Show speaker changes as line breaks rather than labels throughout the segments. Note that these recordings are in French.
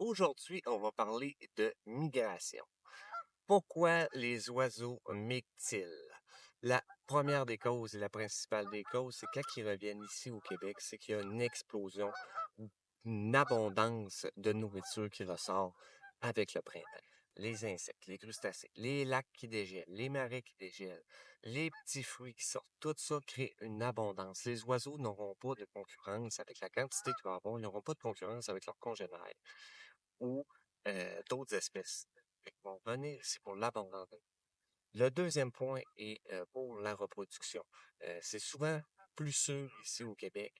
Aujourd'hui, on va parler de migration. Pourquoi les oiseaux migrent-ils? La première des causes et la principale des causes, c'est quand ils reviennent ici au Québec, c'est qu'il y a une explosion, une abondance de nourriture qui ressort avec le printemps. Les insectes, les crustacés, les lacs qui dégèlent, les marais qui dégèlent, les petits fruits qui sortent, tout ça crée une abondance. Les oiseaux n'auront pas de concurrence avec la quantité qu'il va y avoir, ils n'auront pas de concurrence avec leurs congénères ou d'autres espèces. Fait qu'ils vont venir ici pour l'abondance. Le deuxième point est pour la reproduction. C'est souvent plus sûr ici au Québec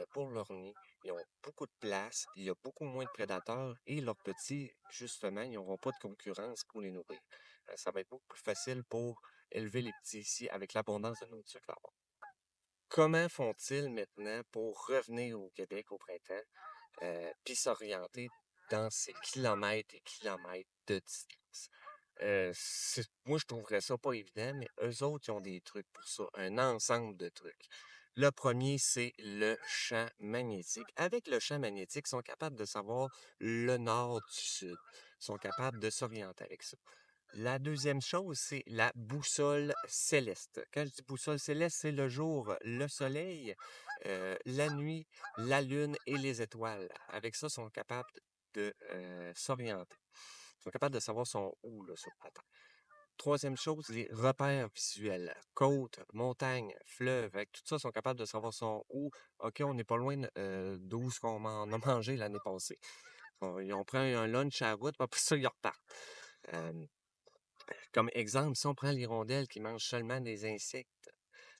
pour leur nid. Ils ont beaucoup de place, il y a beaucoup moins de prédateurs et leurs petits, justement, ils n'auront pas de concurrence pour les nourrir. Ça va être beaucoup plus facile pour élever les petits ici avec l'abondance de nourriture qu'il va y avoir. Comment font-ils maintenant pour revenir au Québec au printemps puis s'orienter dans ces kilomètres et kilomètres de distance? Moi, je trouverais ça pas évident, mais eux autres, ils ont des trucs pour ça, un ensemble de trucs. Le premier, c'est le champ magnétique. Avec le champ magnétique, ils sont capables de savoir le nord du sud. Ils sont capables de s'orienter avec ça. La deuxième chose, c'est la boussole céleste. Quand je dis boussole céleste, c'est le jour, le soleil, la nuit, la lune et les étoiles. Avec ça, ils sont capables de s'orienter. Ils sont capables de savoir son où là, sur la Terre. Troisième chose, les repères visuels. Côtes, montagnes, fleuves, avec tout ça, ils sont capables de savoir son où. OK, on n'est pas loin d'où ce qu'on en a mangé l'année passée. Ils ont pris un lunch à la route, puis après ça, ils repartent. Euh, Comme exemple, si on prend l'hirondelle qui mange seulement des insectes,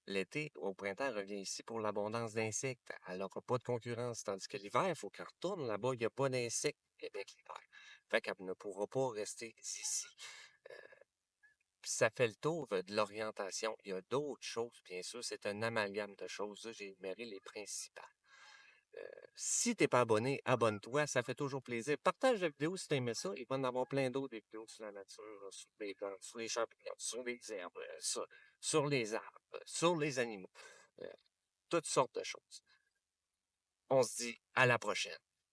l'été, au printemps, elle revient ici pour l'abondance d'insectes. Elle n'aura pas de concurrence. Tandis que l'hiver, il faut qu'elle retourne là-bas. Il n'y a pas d'insectes au Québec l'hiver. Fait qu'elle ne pourra pas rester ici. Euh, Puis ça fait le tour de l'orientation. Il y a d'autres choses, bien sûr. C'est un amalgame de choses. Là, j'ai énuméré les principales. Si t'es pas abonné, abonne-toi, ça fait toujours plaisir. Partage la vidéo si t'aimais ça. Il va y en avoir plein d'autres des vidéos sur la nature, là, sur les plantes, sur les champignons, sur les herbes, sur les arbres, sur les animaux. Euh, Toutes sortes de choses. On se dit à la prochaine.